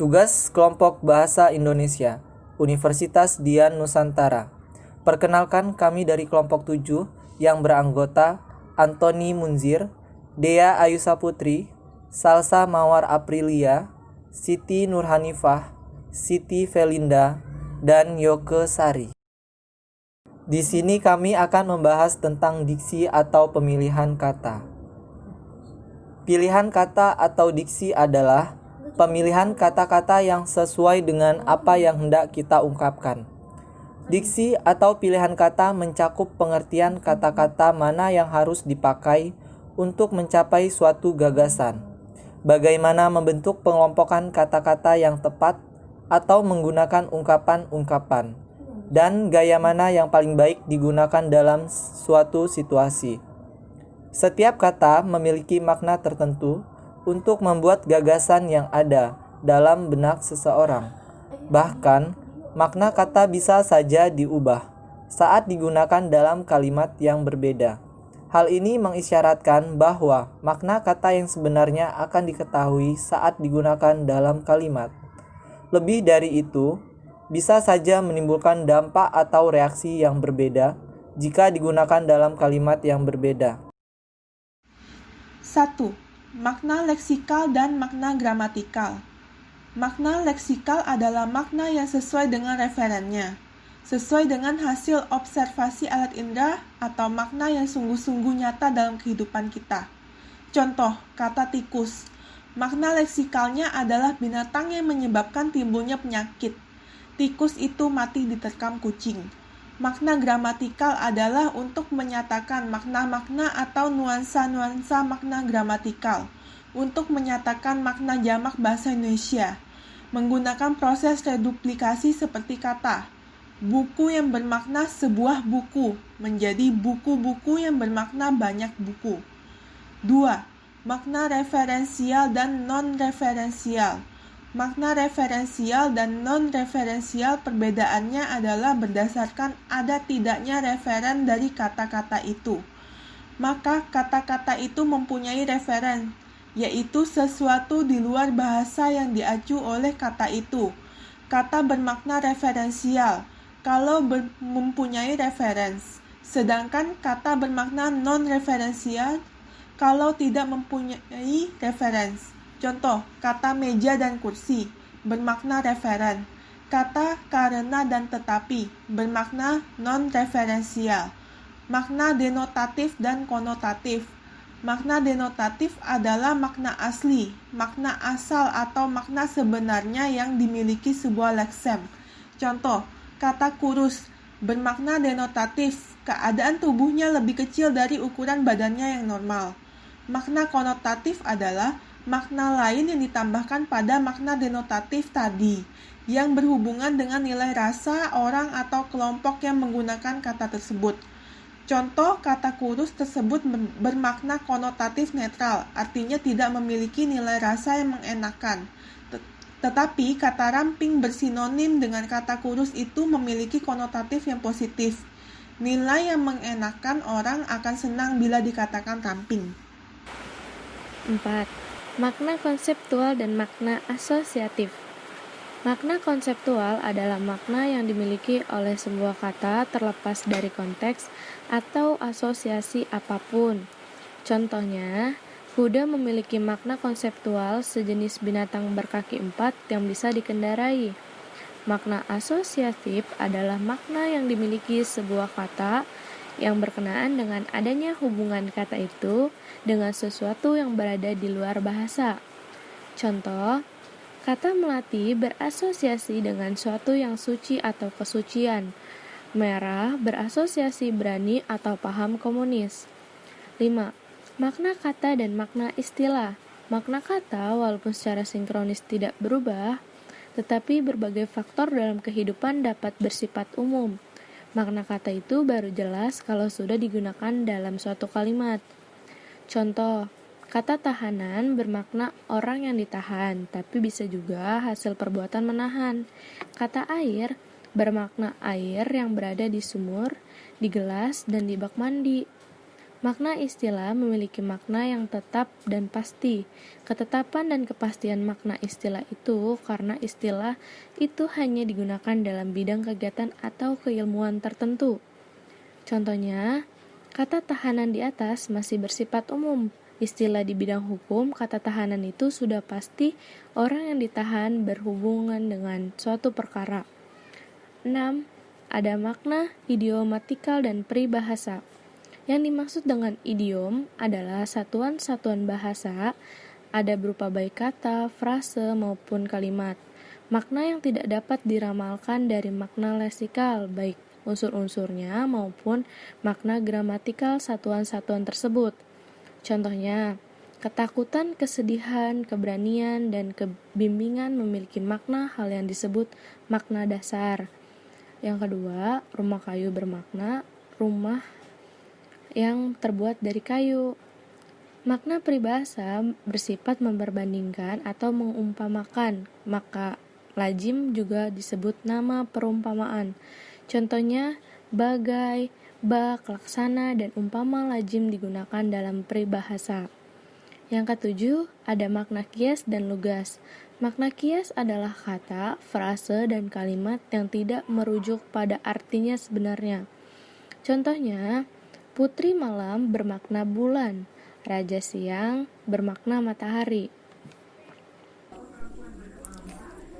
Tugas Kelompok Bahasa Indonesia, Universitas Dian Nusantara. Perkenalkan, kami dari kelompok 7 yang beranggota Antoni Munzir, Dea Ayusa Putri, Salsa Mawar Aprilia, Siti Nurhanifah, Siti Felinda, dan Yoke Sari. Di sini kami akan membahas tentang diksi atau pemilihan kata. Pilihan kata atau diksi adalah pemilihan kata-kata yang sesuai dengan apa yang hendak kita ungkapkan. Diksi atau pilihan kata mencakup pengertian kata-kata mana yang harus dipakai untuk mencapai suatu gagasan, bagaimana membentuk pengelompokan kata-kata yang tepat atau menggunakan ungkapan-ungkapan, dan gaya mana yang paling baik digunakan dalam suatu situasi. Setiap kata memiliki makna tertentu untuk membuat gagasan yang ada dalam benak seseorang. Bahkan, makna kata bisa saja diubah saat digunakan dalam kalimat yang berbeda. Hal ini mengisyaratkan bahwa makna kata yang sebenarnya akan diketahui saat digunakan dalam kalimat. Lebih dari itu, bisa saja menimbulkan dampak atau reaksi yang berbeda jika digunakan dalam kalimat yang berbeda. 1. Makna leksikal dan makna gramatikal. Makna leksikal adalah makna yang sesuai dengan referennya, sesuai dengan hasil observasi alat indera atau makna yang sungguh-sungguh nyata dalam kehidupan kita. Contoh, kata tikus. Makna leksikalnya adalah binatang yang menyebabkan timbulnya penyakit. Tikus itu mati diterkam kucing. Makna gramatikal adalah untuk menyatakan makna-makna atau nuansa-nuansa makna gramatikal, untuk menyatakan makna jamak bahasa Indonesia, menggunakan proses reduplikasi seperti kata. Buku yang bermakna sebuah buku menjadi buku-buku yang bermakna banyak buku. 2. Makna referensial dan non-referensial. Makna referensial dan non-referensial perbedaannya adalah berdasarkan ada tidaknya referen dari kata-kata itu. Maka kata-kata itu mempunyai referen, yaitu sesuatu di luar bahasa yang diacu oleh kata itu. Kata bermakna referensial kalau mempunyai referens, sedangkan kata bermakna non-referensial kalau tidak mempunyai referens. Contoh, kata meja dan kursi bermakna referen. Kata karena dan tetapi bermakna non-referensial. Makna denotatif dan konotatif. Makna denotatif adalah makna asli, makna asal atau makna sebenarnya yang dimiliki sebuah leksem. Contoh, kata kurus bermakna denotatif, keadaan tubuhnya lebih kecil dari ukuran badannya yang normal. Makna konotatif adalah makna lain yang ditambahkan pada makna denotatif tadi, yang berhubungan dengan nilai rasa orang atau kelompok yang menggunakan kata tersebut. Contoh, kata kurus tersebut bermakna konotatif netral, artinya tidak memiliki nilai rasa yang mengenakan. Tetapi kata ramping bersinonim dengan kata kurus itu memiliki konotatif yang positif. Nilai yang mengenakan, orang akan senang bila dikatakan ramping. 4. Makna konseptual dan makna asosiatif. Makna konseptual adalah makna yang dimiliki oleh sebuah kata terlepas dari konteks atau asosiasi apapun. Contohnya, kuda memiliki makna konseptual sejenis binatang berkaki 4 yang bisa dikendarai. Makna asosiatif adalah makna yang dimiliki sebuah kata yang berkenaan dengan adanya hubungan kata itu dengan sesuatu yang berada di luar bahasa. Contoh, kata melati berasosiasi dengan suatu yang suci atau kesucian. Merah berasosiasi berani atau paham komunis. 5. Makna kata dan makna istilah. Makna kata walaupun secara sinkronis tidak berubah, tetapi berbagai faktor dalam kehidupan dapat bersifat umum. Makna kata itu baru jelas kalau sudah digunakan dalam suatu kalimat. Contoh, kata tahanan bermakna orang yang ditahan, tapi bisa juga hasil perbuatan menahan. Kata air bermakna air yang berada di sumur, di gelas, dan di bak mandi. Makna istilah memiliki makna yang tetap dan pasti. Ketetapan dan kepastian makna istilah itu karena istilah itu hanya digunakan dalam bidang kegiatan atau keilmuan tertentu. Contohnya, kata tahanan di atas masih bersifat umum. Istilah di bidang hukum, kata tahanan itu sudah pasti orang yang ditahan berhubungan dengan suatu perkara. 6. Ada makna idiomatikal dan peribahasa. Yang dimaksud dengan idiom adalah satuan-satuan bahasa, ada berupa baik kata, frase, maupun kalimat. Makna yang tidak dapat diramalkan dari makna leksikal, baik unsur-unsurnya maupun makna gramatikal satuan-satuan tersebut. Contohnya, ketakutan, kesedihan, keberanian, dan kebimbingan memiliki makna hal yang disebut makna dasar. Yang kedua, rumah kayu bermakna rumah yang terbuat dari kayu. Makna peribahasa bersifat memperbandingkan atau mengumpamakan, maka lazim juga disebut nama perumpamaan. Contohnya, bagai, bak, laksana, dan umpama lazim digunakan dalam peribahasa. Yang ketujuh, ada makna kias dan lugas. Makna kias adalah kata, frase, dan kalimat yang tidak merujuk pada artinya sebenarnya. Contohnya, putri malam bermakna bulan, raja siang bermakna matahari.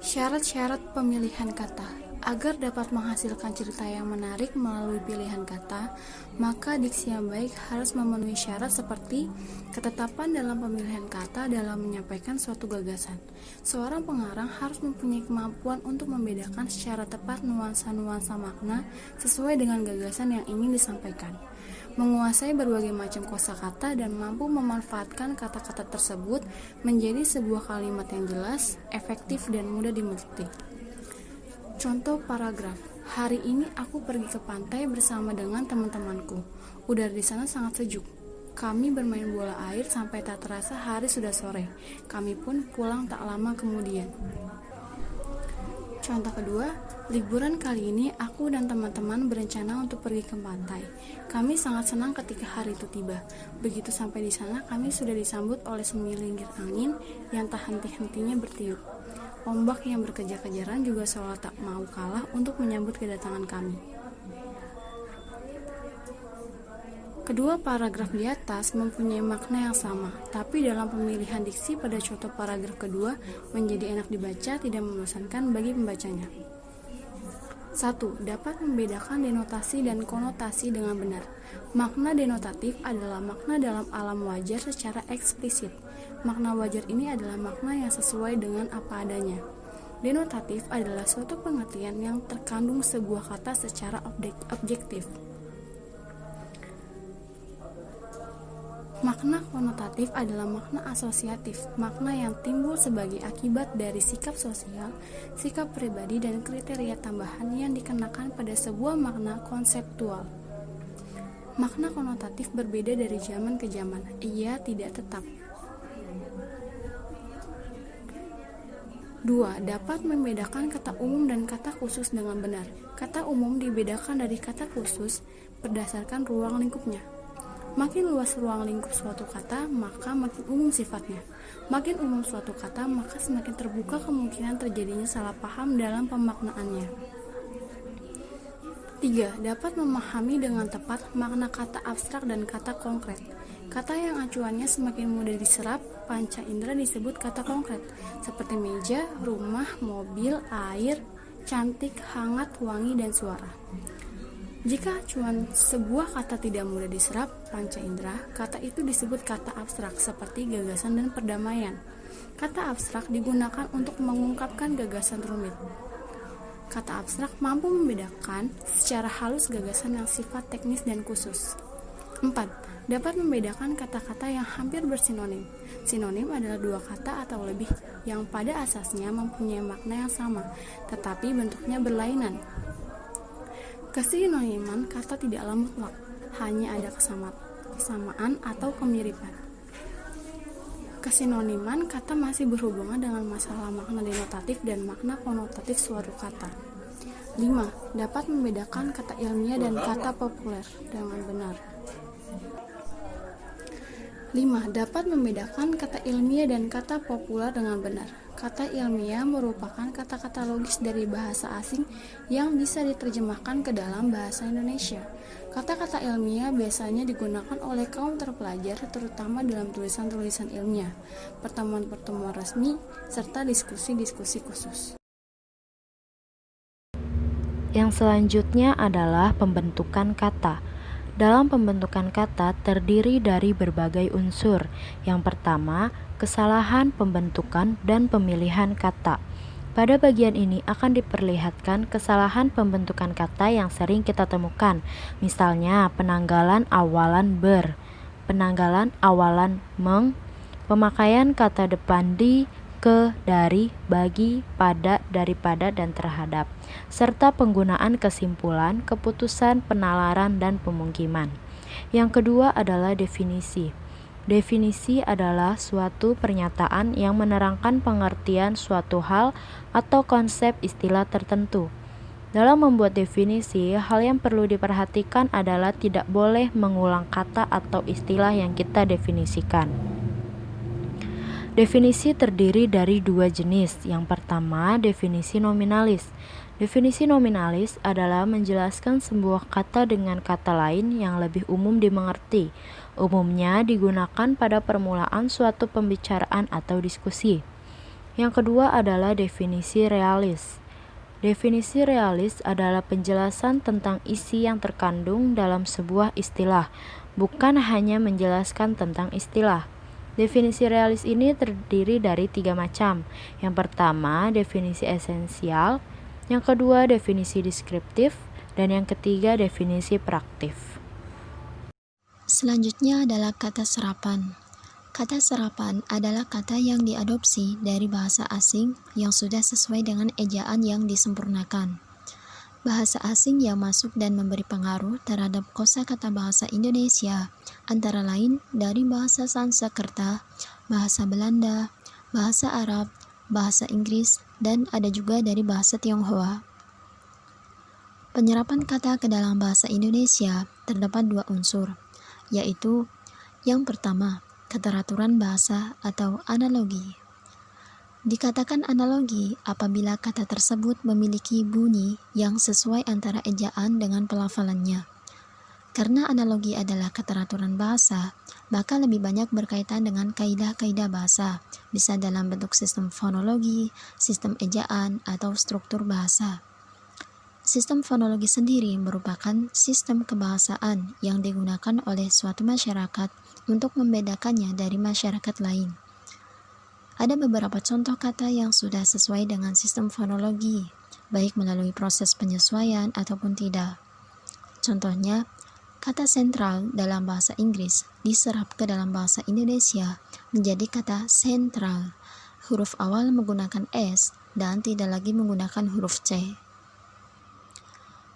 Syarat-syarat pemilihan kata. Agar dapat menghasilkan cerita yang menarik melalui pilihan kata, maka diksi yang baik harus memenuhi syarat seperti ketetapan dalam pemilihan kata dalam menyampaikan suatu gagasan. Seorang pengarang harus mempunyai kemampuan untuk membedakan secara tepat nuansa-nuansa makna sesuai dengan gagasan yang ingin disampaikan. Menguasai berbagai macam kosakata dan mampu memanfaatkan kata-kata tersebut menjadi sebuah kalimat yang jelas, efektif, dan mudah dimengerti. Contoh paragraf. Hari ini aku pergi ke pantai bersama dengan teman-temanku. Udara di sana sangat sejuk. Kami bermain bola air sampai tak terasa hari sudah sore. Kami pun pulang tak lama kemudian. Contoh kedua, liburan kali ini aku dan teman-teman berencana untuk pergi ke pantai. Kami sangat senang ketika hari itu tiba. Begitu sampai di sana, kami sudah disambut oleh semelintir angin yang tak henti-hentinya bertiup. Ombak yang berkejar-kejaran juga seolah tak mau kalah untuk menyambut kedatangan kami. Kedua paragraf di atas mempunyai makna yang sama, tapi dalam pemilihan diksi pada contoh paragraf kedua menjadi enak dibaca, tidak membosankan bagi pembacanya. 1. Dapat membedakan denotasi dan konotasi dengan benar. Makna denotatif adalah makna dalam alam wajar secara eksplisit. Makna wajar ini adalah makna yang sesuai dengan apa adanya. Denotatif adalah suatu pengertian yang terkandung sebuah kata secara objektif. Makna konotatif adalah makna asosiatif, makna yang timbul sebagai akibat dari sikap sosial, sikap pribadi, dan kriteria tambahan yang dikenakan pada sebuah makna konseptual. Makna konotatif berbeda dari zaman ke zaman, ia tidak tetap. 2. Dapat membedakan kata umum dan kata khusus dengan benar. Kata umum dibedakan dari kata khusus berdasarkan ruang lingkupnya. Makin luas ruang lingkup suatu kata, maka makin umum sifatnya. Makin umum suatu kata, maka semakin terbuka kemungkinan terjadinya salah paham dalam pemaknaannya. 3. Dapat memahami dengan tepat makna kata abstrak dan kata konkret. Kata yang acuannya semakin mudah diserap, panca indera disebut kata konkret, seperti meja, rumah, mobil, air, cantik, hangat, wangi, dan suara. Jika acuan sebuah kata tidak mudah diserap, panca indera, kata itu disebut kata abstrak, seperti gagasan dan perdamaian. Kata abstrak digunakan untuk mengungkapkan gagasan rumit. Kata abstrak mampu membedakan secara halus gagasan yang sifat teknis dan khusus. 4. Dapat membedakan kata-kata yang hampir bersinonim. Sinonim adalah dua kata atau lebih yang pada asasnya mempunyai makna yang sama, tetapi bentuknya berlainan. Kesinoniman kata tidaklah mutlak, hanya ada kesamaan atau kemiripan. Kesinoniman kata masih berhubungan dengan masalah makna denotatif dan makna konotatif suatu kata. 5. Dapat membedakan kata ilmiah dan kata populer dengan benar. 5. Dapat membedakan kata ilmiah dan kata populer dengan benar. Kata ilmiah merupakan kata-kata logis dari bahasa asing yang bisa diterjemahkan ke dalam bahasa Indonesia. Kata-kata ilmiah biasanya digunakan oleh kaum terpelajar, terutama dalam tulisan-tulisan ilmiah, pertemuan-pertemuan resmi, serta diskusi-diskusi khusus. Yang selanjutnya adalah pembentukan kata. Dalam pembentukan kata terdiri dari berbagai unsur. Yang pertama, kesalahan pembentukan dan pemilihan kata. Pada bagian ini akan diperlihatkan kesalahan pembentukan kata yang sering kita temukan. Misalnya, penanggalan awalan ber, penanggalan awalan meng, pemakaian kata depan di, ke, dari, bagi, pada, daripada, dan terhadap, serta penggunaan kesimpulan, keputusan, penalaran, dan pemungkiman. Yang kedua adalah definisi. Definisi adalah suatu pernyataan yang menerangkan pengertian suatu hal atau konsep istilah tertentu. Dalam membuat definisi, hal yang perlu diperhatikan adalah tidak boleh mengulang kata atau istilah yang kita definisikan. Definisi terdiri dari dua jenis. Yang pertama, definisi nominalis. Definisi nominalis adalah menjelaskan sebuah kata dengan kata lain yang lebih umum dimengerti. Umumnya digunakan pada permulaan suatu pembicaraan atau diskusi. Yang kedua adalah definisi realis. Definisi realis adalah penjelasan tentang isi yang terkandung dalam sebuah istilah, bukan hanya menjelaskan tentang istilah. Definisi realis ini terdiri dari 3 macam. Yang pertama, definisi esensial. Yang kedua, definisi deskriptif. Dan yang ketiga, definisi praktif. Selanjutnya adalah kata serapan. Kata serapan adalah kata yang diadopsi dari bahasa asing yang sudah sesuai dengan ejaan yang disempurnakan. Bahasa asing yang masuk dan memberi pengaruh terhadap kosakata bahasa Indonesia antara lain dari bahasa Sanskerta, bahasa Belanda, bahasa Arab, bahasa Inggris, dan ada juga dari bahasa Tionghoa. Penyerapan kata ke dalam bahasa Indonesia terdapat 2 unsur, yaitu yang pertama, keteraturan bahasa atau analogi. Dikatakan analogi apabila kata tersebut memiliki bunyi yang sesuai antara ejaan dengan pelafalannya. Karena analogi adalah keteraturan bahasa, maka lebih banyak berkaitan dengan kaidah-kaidah bahasa, bisa dalam bentuk sistem fonologi, sistem ejaan, atau struktur bahasa. Sistem fonologi sendiri merupakan sistem kebahasaan yang digunakan oleh suatu masyarakat untuk membedakannya dari masyarakat lain. Ada beberapa contoh kata yang sudah sesuai dengan sistem fonologi, baik melalui proses penyesuaian ataupun tidak. Contohnya, kata sentral dalam bahasa Inggris diserap ke dalam bahasa Indonesia menjadi kata sentral. Huruf awal menggunakan S dan tidak lagi menggunakan huruf C.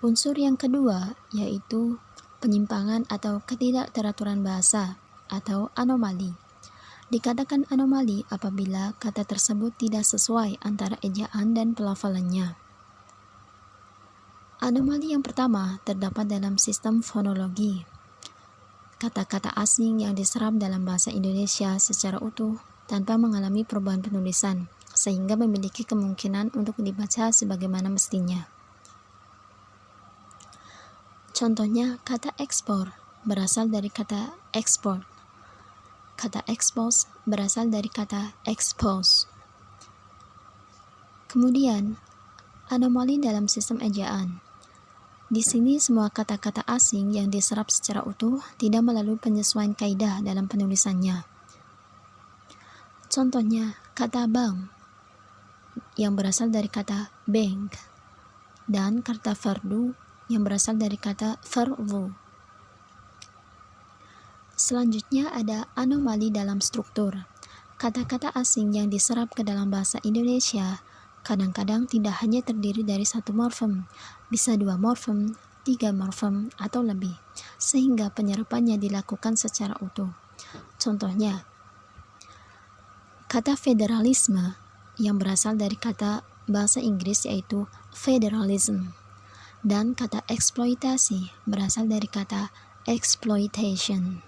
Unsur yang kedua yaitu penyimpangan atau ketidakteraturan bahasa atau anomali. Dikatakan anomali apabila kata tersebut tidak sesuai antara ejaan dan pelafalannya. Anomali yang pertama terdapat dalam sistem fonologi. Kata-kata asing yang diserap dalam bahasa Indonesia secara utuh tanpa mengalami perubahan penulisan, sehingga memiliki kemungkinan untuk dibaca sebagaimana mestinya. Contohnya, kata ekspor berasal dari kata ekspor. Kata expose berasal dari kata expose. Kemudian, anomali dalam sistem ejaan. Di sini semua kata-kata asing yang diserap secara utuh tidak melalui penyesuaian kaidah dalam penulisannya. Contohnya, kata bank yang berasal dari kata bank dan kata fardu yang berasal dari kata fardu. Selanjutnya ada anomali dalam struktur. Kata-kata asing yang diserap ke dalam bahasa Indonesia kadang-kadang tidak hanya terdiri dari 1 morfem, bisa 2 morfem, 3 morfem, atau lebih, sehingga penyerapannya dilakukan secara utuh. Contohnya, kata federalisme yang berasal dari kata bahasa Inggris yaitu federalism, dan kata eksploitasi berasal dari kata exploitation.